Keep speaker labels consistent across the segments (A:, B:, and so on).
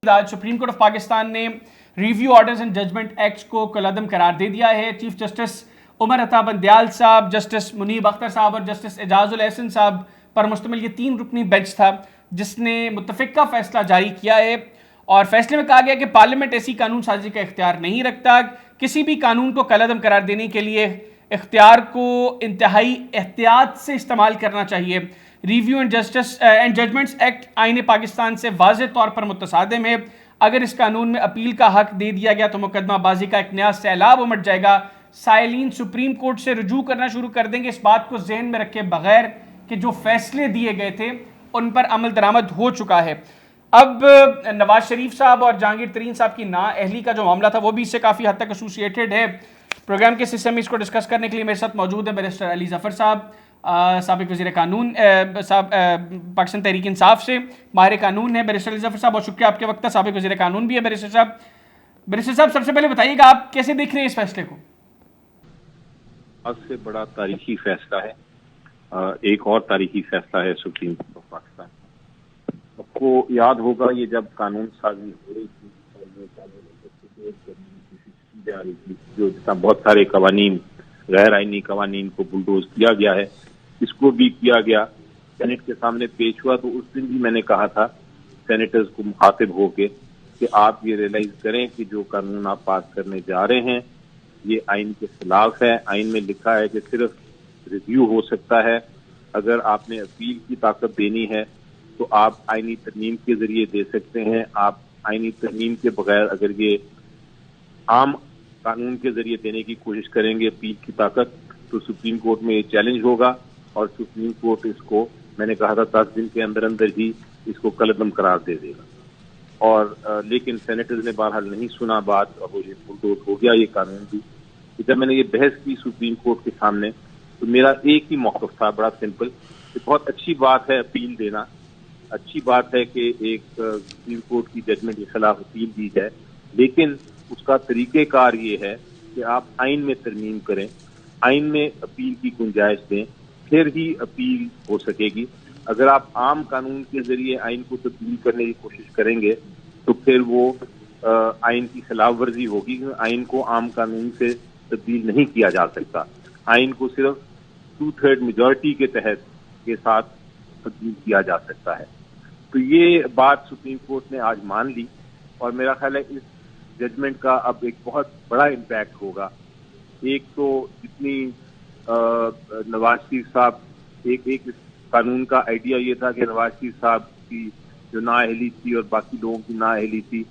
A: आज supreme court of Pakistan ने review orders and judgment act को कलअदम करार दे दिया है। चीफ जस्टिस उमर अता बंदयाल साहब, जस्टिस मुनीब अख्तर साहब और जस्टिस एजाजुल एहसन साहब पर मुश्तमिल ये 3 रुकनी बेंच था जिसने मुत्तफिका फैसला जारी किया है और फैसले में कहा गया कि पार्लियामेंट ऐसी कानून साजी का इख्तियार नहीं रखता। किसी भी कानून को कलअदम करार देने के लिए इख्तियार को इंतहाई एहतियात से इस्तेमाल करना चाहिए। रिव्यू एंड जजमेंट्स एक्ट आईन पाकिस्तान से वाज़ेह तौर पर मुतसादिम है। अगर इस कानून में अपील का हक दे दिया गया तो मुकदमाबाजी का एक नया सैलाब उमड़ जाएगा। साइलिन सुप्रीम कोर्ट से रुजू करना शुरू कर देंगे। इस बात को जहन में रखे बगैर कि जो फैसले दिए गए थे उन पर अमल दरामद हो चुका है। अब नवाज शरीफ साहब और जहांगीर तरीन साहब की नाअहली का जो मामला था वो भी इससे काफ़ी हद तक एसोसिएटेड है। प्रोग्राम के सिलसिले में इसको डिस्कस करने के लिए मेरे साथ मौजूद है बैरिस्टर अली ज़फ़र साहब, साबिक़ वज़ीर कानून पाकिस्तान तहरीक इंसाफ से माहिर कानून है बैरिस्टर अली ज़फ़र साहब, बहुत शुक्रिया आपके वक्त। साबिक़ वज़ीर कानून भी है बैरिस्टर साहब। बैरिस्टर साहब, सबसे पहले बताइएगा आप कैसे देख रहे हैं इस फैसले को?
B: सबसे बड़ा तारीखी फैसला है, एक और तारीखी फैसला है सुप्रीम कोर्ट ऑफ पाकिस्तान। आपको याद होगा ये जब कानून साजी हो रही थी जा रही थी, जो जितना बहुत सारे कवानीन, गैर आईनी कवानीन को बुलडोज किया गया है, इसको भी किया गया, सेनेट के सामने पेश हुआ। तो उस दिन भी मैंने कहा था सेनेटर्स को मुखातिब होके कि आप ये रियलाइज करें कि जो कानून आप पास करने जा रहे हैं ये आइन के खिलाफ है। आइन में लिखा है कि सिर्फ रिव्यू हो सकता है। अगर आपने अपील की ताकत देनी है तो आप आइनी तरमीम के जरिए दे सकते हैं। आप आइनी तरमीम के बगैर अगर ये आम कानून के जरिए देने की कोशिश करेंगे अपील की ताकत, तो सुप्रीम कोर्ट में ये चैलेंज होगा और सुप्रीम कोर्ट इसको, मैंने कहा था 10 दिन के अंदर अंदर ही इसको कलअदम करार दे देगा। और लेकिन सेनेटर्स ने बहरहाल नहीं सुना बात और वो ये बुलडोज हो गया ये कानून भी। जब मैंने ये बहस की सुप्रीम कोर्ट के सामने तो मेरा एक ही मौक़िफ़ था, बड़ा सिंपल, कि बहुत अच्छी बात है अपील देना, अच्छी बात है कि एक सुप्रीम कोर्ट की जजमेंट के खिलाफ अपील दी जाए, लेकिन उसका तरीक़ेकार ये है कि आप आइन में तरमीम करें, आइन में अपील की गुंजाइश दें, फिर ही अपील हो सकेगी। अगर आप आम कानून के जरिए आइन को तब्दील करने की कोशिश करेंगे तो फिर वो आइन की खिलाफ वर्जी होगी। आइन को आम कानून से तब्दील नहीं किया जा सकता। आइन को सिर्फ 2/3 मेजॉरिटी के तहत के साथ तब्दील किया जा सकता है। तो ये बात सुप्रीम कोर्ट ने आज मान ली और मेरा ख्याल है इस जजमेंट का अब एक बहुत बड़ा इम्पैक्ट होगा। एक तो जितनी नवाज शरीफ साहब, एक कानून का आइडिया ये था कि नवाज शरीफ साहब की जो नाअहली थी और बाकी लोगों की नाअहली थी,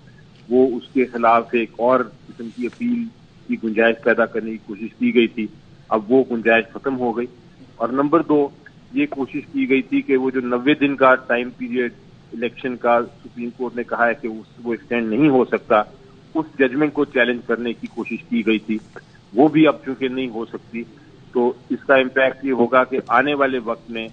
B: वो उसके खिलाफ एक और किस्म की अपील की गुंजाइश पैदा करने की कोशिश की गई थी। अब वो गुंजाइश खत्म हो गई। और नंबर 2, ये कोशिश की गई थी कि वो जो 90 दिन का टाइम पीरियड इलेक्शन का सुप्रीम कोर्ट ने कहा है कि वो एक्सटेंड नहीं हो सकता, उस जजमेंट को चैलेंज करने की कोशिश की गई थी, वो भी अब चूंकि नहीं हो सकती। तो इसका इम्पैक्ट ये होगा कि आने वाले वक्त में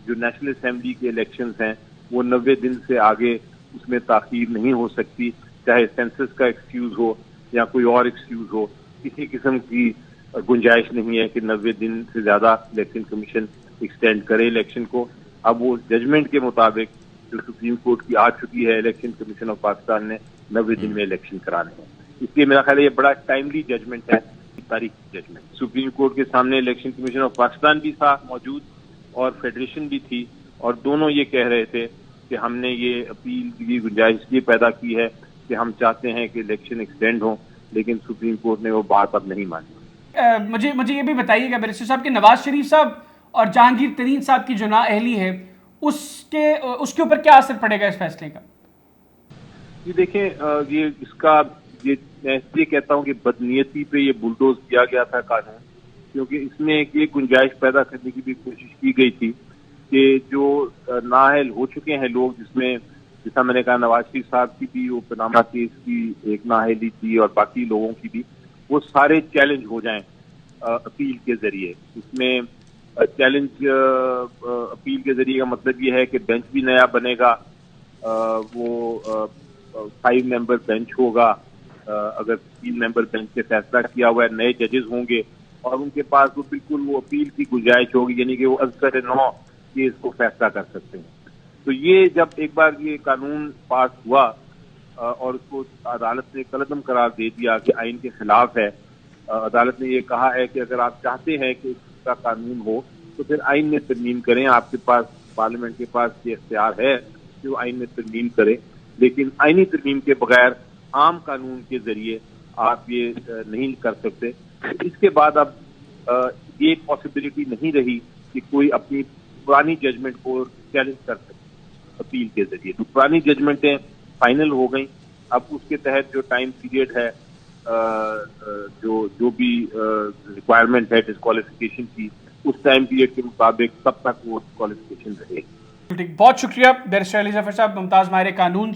B: जो नेशनल असेंबली के इलेक्शंस हैं वो 90 दिन से आगे उसमें ताखीर नहीं हो सकती, चाहे सेंसस का एक्सक्यूज हो या कोई और एक्सक्यूज हो। किसी किस्म की गुंजाइश नहीं है कि 90 दिन से ज्यादा इलेक्शन कमीशन एक्सटेंड करे इलेक्शन को। अब वो जजमेंट के मुताबिक जो सुप्रीम कोर्ट की आ चुकी है, इलेक्शन कमीशन ऑफ पाकिस्तान ने 90 दिन में इलेक्शन कराने हैं। इसलिए मेरा ख्याल है ये बड़ा टाइमली जजमेंट है, तारीखी जजमेंट। सुप्रीम कोर्ट के सामने इलेक्शन कमीशन ऑफ पाकिस्तान भी था मौजूद और फेडरेशन भी थी और दोनों ये कह रहे थे कि हमने ये अपील की गुंजाइश ये पैदा की है कि हम चाहते हैं कि इलेक्शन एक्सटेंड हो, लेकिन सुप्रीम कोर्ट ने वो बात अब नहीं मानी।
A: मुझे ये भी बताइएगा बैरिस्टर साहब कि नवाज शरीफ साहब और जहांगीर तरीन साहब की जो नाअहली है उसके ऊपर क्या असर पड़ेगा इस फैसले का?
B: ये देखें, ये मैं इसलिए कहता हूँ कि बदनीयती पे ये बुलडोज किया गया था कानून, क्योंकि इसमें एक गुंजाइश पैदा करने की भी कोशिश की गई थी कि जो नाअहल हो चुके हैं लोग, जिसमें जैसा मैंने कहा नवाज शरीफ साहब की भी वो पनामा केस की एक नाअहली थी और बाकी लोगों की भी, वो सारे चैलेंज हो जाएं अपील के जरिए। इसमें चैलेंज अपील के जरिए का मतलब ये है कि बेंच भी नया बनेगा, वो 5 मेंबर बेंच होगा। अगर 3 मेंबर बेंच से फैसला किया हुआ है, नए जजेस होंगे और उनके पास वो बिल्कुल वो अपील की गुंजाइश होगी, यानी कि वो अज़्ज़र 9 केस को फैसला कर सकते हैं। तो ये जब एक बार ये कानून पास हुआ اور اس کو عدالت نے کالعدم قرار دے دیا کہ آئین کے خلاف ہے. عدالت نے یہ کہا ہے کہ اگر آپ چاہتے ہیں کہ اس کا قانون ہو تو پھر آئین میں ترمیم کریں. آپ کے پاس پارلیمنٹ کے پاس یہ اختیار ہے کہ وہ آئین میں ترمیم کریں, لیکن آئینی ترمیم کے بغیر عام قانون کے ذریعے آپ یہ نہیں کر سکتے. اس کے بعد اب یہ ایک پاسبلٹی نہیں رہی کہ کوئی اپنی پرانی ججمنٹ کو چیلنج کر سکے اپیل کے ذریعے. تو پرانی ججمنٹیں فائنل ہو گئیں. اب اس کے تحت جو ٹائم پیریڈ ہے, جو بھی ریکوائرمنٹ ہے ڈسکوالیفیکیشن کی, اس ٹائم پیریڈ کے مطابق تب تک وہ ڈسکوالیفیکیشن رہے.
A: بہت شکریہ بیرسٹر علی ظفر صاحب, ممتاز ماہر قانون,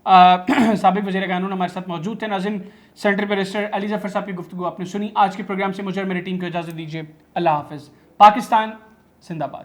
A: سابق وزیر قانون ہمارے ساتھ موجود تھے. ناظرین, سینٹر بیرسٹر علی ظفر صاحب کی گفتگو آپ نے سنی. آج کے پروگرام سے مجھے اور میری ٹیم کو اجازت دیجیے. اللہ حافظ. پاکستان زندہ باد.